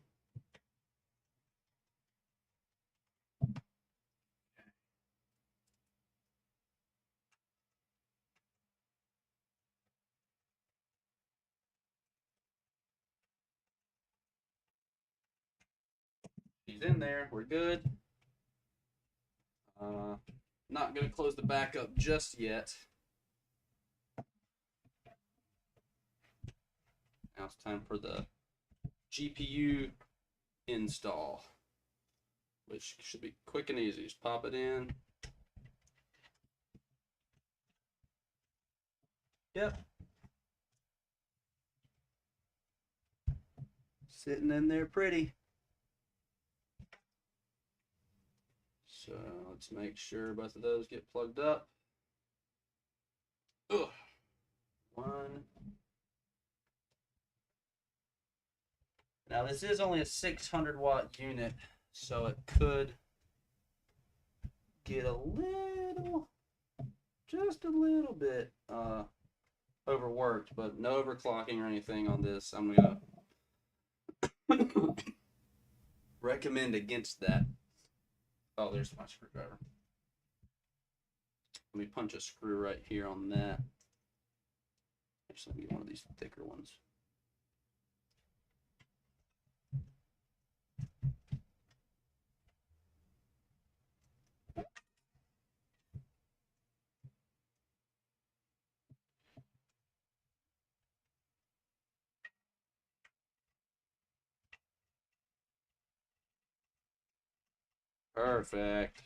He's in there. We're good. Not going to close the back up just yet. Now it's time for the GPU install, which should be quick and easy. Just pop it in. Yep. Sitting in there pretty. So let's make sure both of those get plugged up. Ugh. One. Now this is only a 600 watt unit, so it could get a little, just a little bit overworked, but no overclocking or anything on this. I'm gonna recommend against that. Oh, there's my screwdriver. Let me punch a screw right here on that. Actually, let me get one of these thicker ones. Perfect.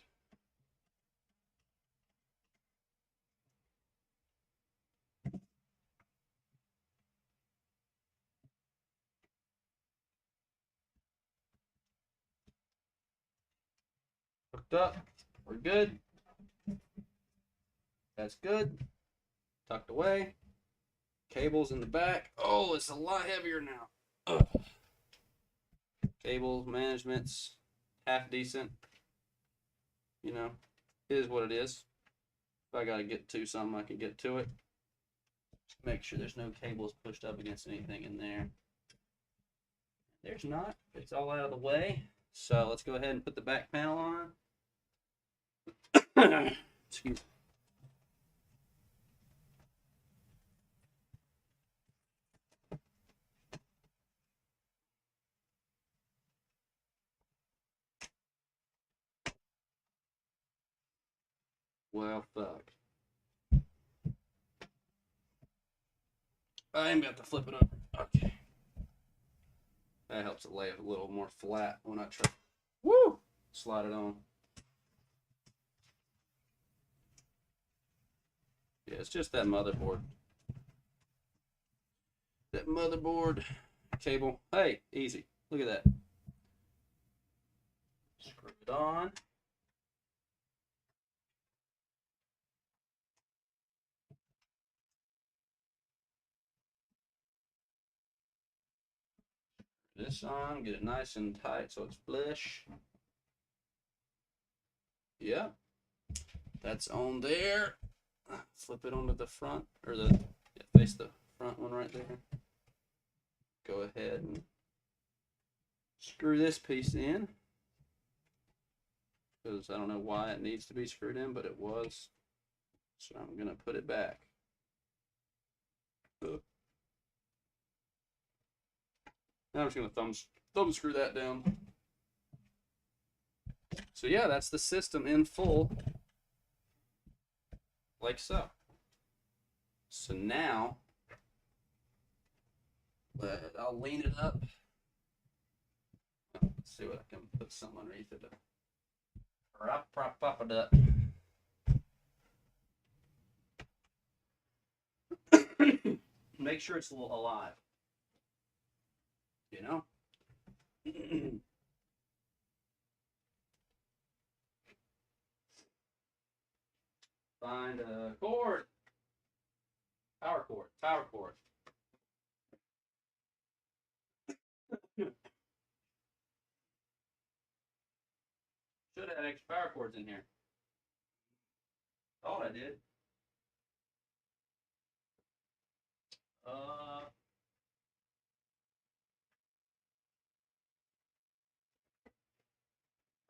Hooked up. We're good. That's good. Tucked away. Cables in the back. Oh, it's a lot heavier now. Ugh. Cable management's half decent. You know, it is what it is. If I gotta get to something, I can get to it. Make sure there's no cables pushed up against anything in there. There's not. It's all out of the way. So let's go ahead and put the back panel on. Excuse me. Well, fuck. I am about to flip it over. Okay. That helps it lay a little more flat when I try. Woo! Slide it on. Yeah, it's just that motherboard. That motherboard cable. Hey, easy. Look at that. Screw it on. This on, get it nice and tight so it's flush. Yeah, that's on there. Flip it onto the front, or face the front one right there. Go ahead and screw this piece in, because I don't know why it needs to be screwed in, but it was. So I'm gonna put it back. Now I'm just gonna thumb screw that down. So yeah, that's the system in full, like so. So now, I'll lean it up. Let's see what I can put something underneath it. Prop it up. Make sure it's a little alive. You know? Should have had extra power cords in here. Thought I did.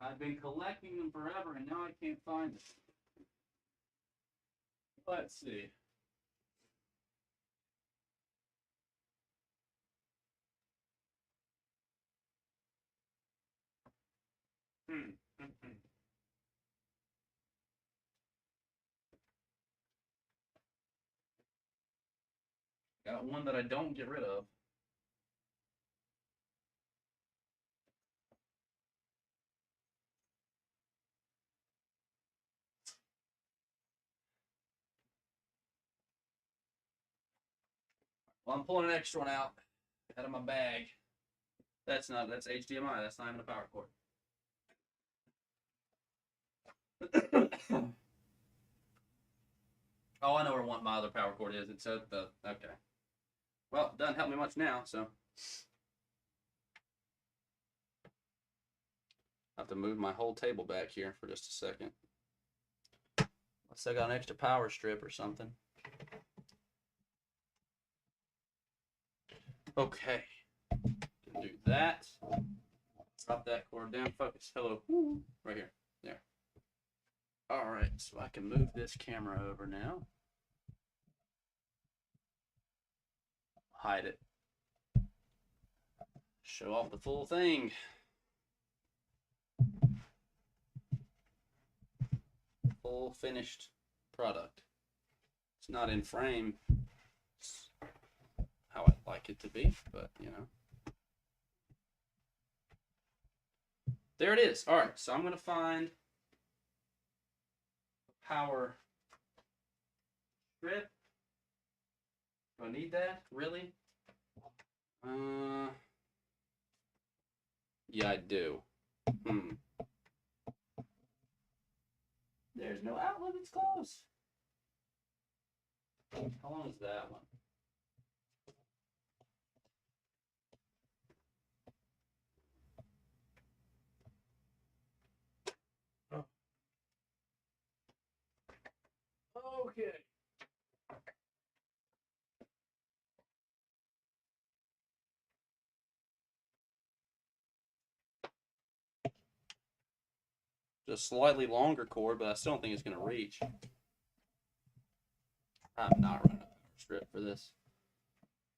I've been collecting them forever, and now I can't find them. Let's see. Got one that I don't get rid of. Well, I'm pulling an extra one out of my bag. That's HDMI. That's not even a power cord. Oh, I know where my other power cord is. It's at the, okay. Well, it doesn't help me much now, so. I have to move my whole table back here for just a second. Unless I got an extra power strip or something. Okay. Can do that. Drop that cord down. Focus. Hello. Right here. There. All right. So I can move this camera over now. Hide it. Show off the full thing. Full finished product. It's not in frame. It's how I'd like it to be, but you know. There it is. All right, so I'm going to find a power strip. Do I need that? Really? Yeah, I do. There's no outlet. It's close. How long is that one? Okay. Just slightly longer cord, but I still don't think it's going to reach. I'm not running a power strip for this.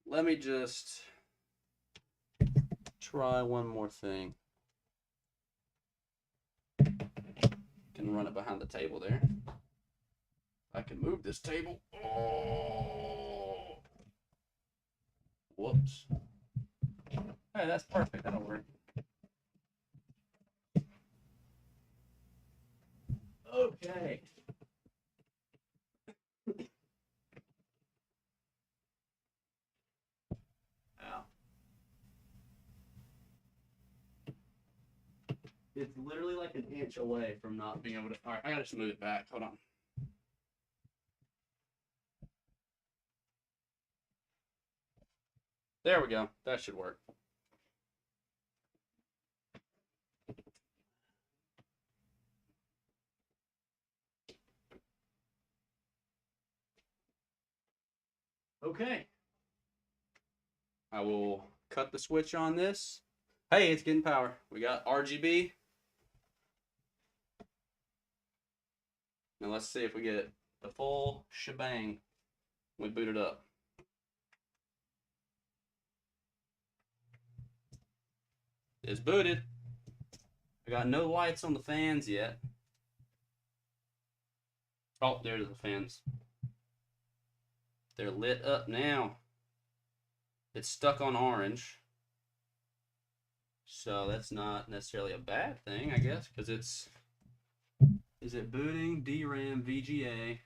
Let me just try one more thing. Can run it behind the table there. I can move this table. Oh. Whoops. Hey, that's perfect. That'll work. Okay. Ow. It's literally like an inch away from not being able to. All right, I gotta just move it back. Hold on. There we go. That should work. Okay. I will cut the switch on this. Hey, it's getting power. We got RGB. Now let's see if we get the full shebang. We boot it up. It's booted. I got no lights on the fans yet. Oh, there's the fans. They're lit up now. It's stuck on orange. So that's not necessarily a bad thing, I guess, because it's... Is it booting? DRAM, VGA.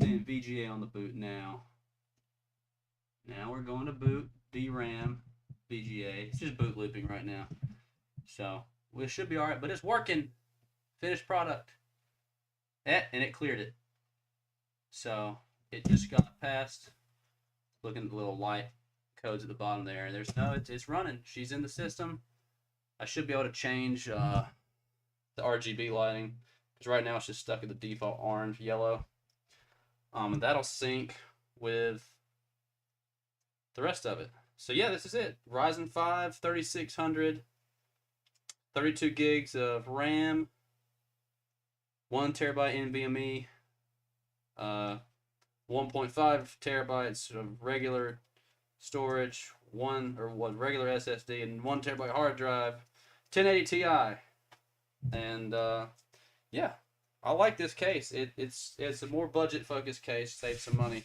Saying VGA on the boot now. Now we're going to boot DRAM, VGA. It's just boot looping right now. So we should be all right, but it's working. Finished product. And it cleared it. So it just got past. Looking at the little light codes at the bottom there. There's no, it's running. She's in the system. I should be able to change the RGB lighting, because right now it's just stuck at the default orange, yellow. And that'll sync with the rest of it. So yeah, this is it. Ryzen 5 3600, 32 gigs of RAM, 1 terabyte NVMe, 1.5 terabytes of regular storage, one regular SSD, and 1 terabyte hard drive, 1080 Ti, and yeah, I like this case. It's a more budget focused case, save some money,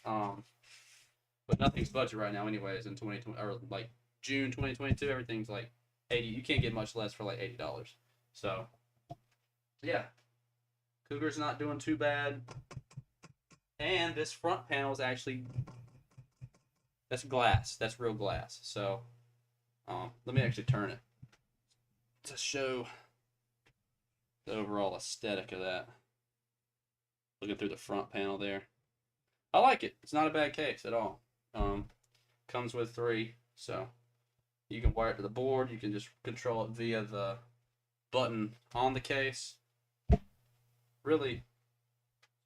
but nothing's budget right now, anyways. In 2020 or like June 2022, everything's like 80. You can't get much less for like $80. So yeah, Cougar's not doing too bad. And this front panel is actually, that's glass. That's real glass. So let me actually turn it to show the overall aesthetic of that. Looking through the front panel there. I like it. It's not a bad case at all. Comes with 3, so you can wire it to the board. You can just control it via the button on the case. Really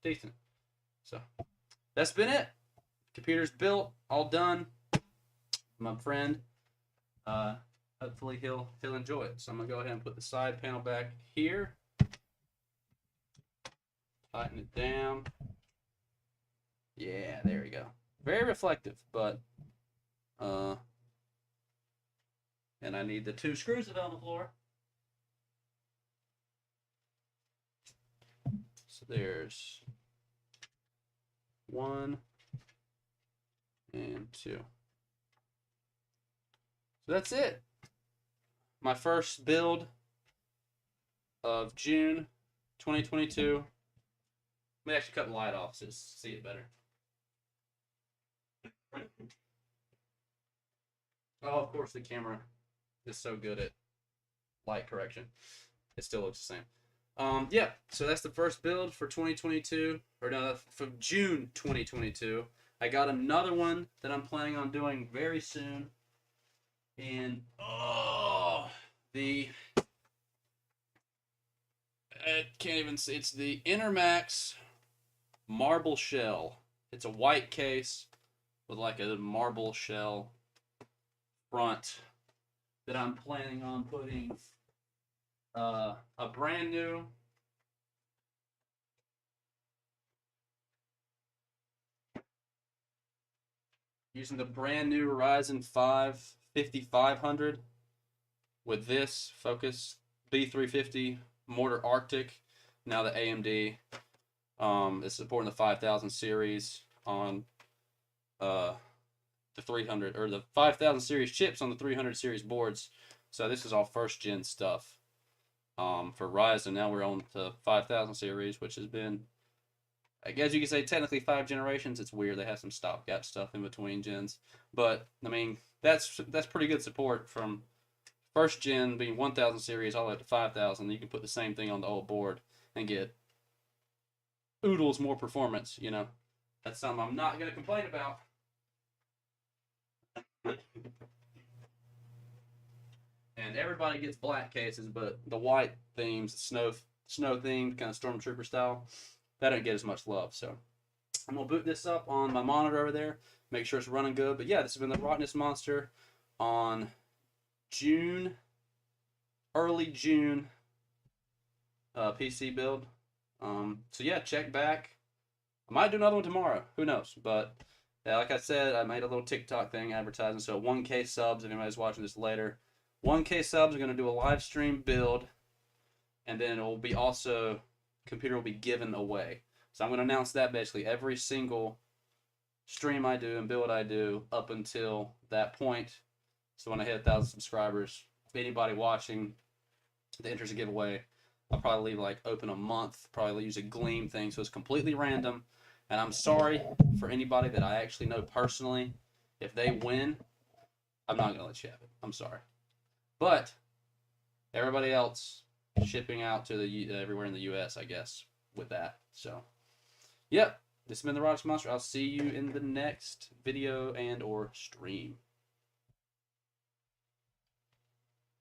decent. So that's been it. Computer's built, all done. My friend, hopefully he'll enjoy it. So I'm gonna go ahead and put the side panel back here. Tighten it down. Yeah, there we go. Very reflective, but and I need the 2 screws that are on the floor. So there's 1 and 2. So that's it. My first build of June 2022. Let me actually cut the light off so you see it better. Oh, of course the camera is so good at light correction. It still looks the same. Yeah, so that's the first build for 2022, or no, from June 2022. I got another one that I'm planning on doing very soon. And, I can't even see, it's the Intermax marble shell. It's a white case with like a marble shell front that I'm planning on putting a brand new using the brand new Ryzen 5 5500 with this Focus B350 Mortar Arctic. Now the AMD is supporting the 5000 series on the 300 or the 5000 series chips on the 300 series boards. So this is all first gen stuff for Ryzen. Now we're on the 5000 series, which has been, I guess you could say, technically 5 generations. It's weird, they have some stopgap stuff in between gens, but I mean that's pretty good support from first gen being 1000 series all the way up to 5000. You can put the same thing on the old board and get oodles more performance. You know, that's something I'm not going to complain about. And everybody gets black cases, but the white themes, snow themed, kind of stormtrooper style, that don't get as much love. So I'm gonna boot this up on my monitor over there, make sure it's running good. But yeah, this has been the Rottenness Monster on early June PC build. So yeah, check back. I might do another one tomorrow. Who knows? But yeah, like I said, I made a little TikTok thing advertising. So 1K subs, if anybody's watching this later, 1K subs, are going to do a live stream build. And then it will be also, computer will be given away. So I'm going to announce that basically every single stream I do and build I do up until that point. So when I hit 1,000 subscribers, if anybody watching that enters a giveaway, I'll probably leave like open a month, probably use a Gleam thing, so it's completely random. And I'm sorry for anybody that I actually know personally. If they win, I'm not going to let you have it. I'm sorry. But everybody else, shipping out to the everywhere in the U.S., I guess, with that. So, yep, this has been the Rottenness Monster. I'll see you in the next video and or stream.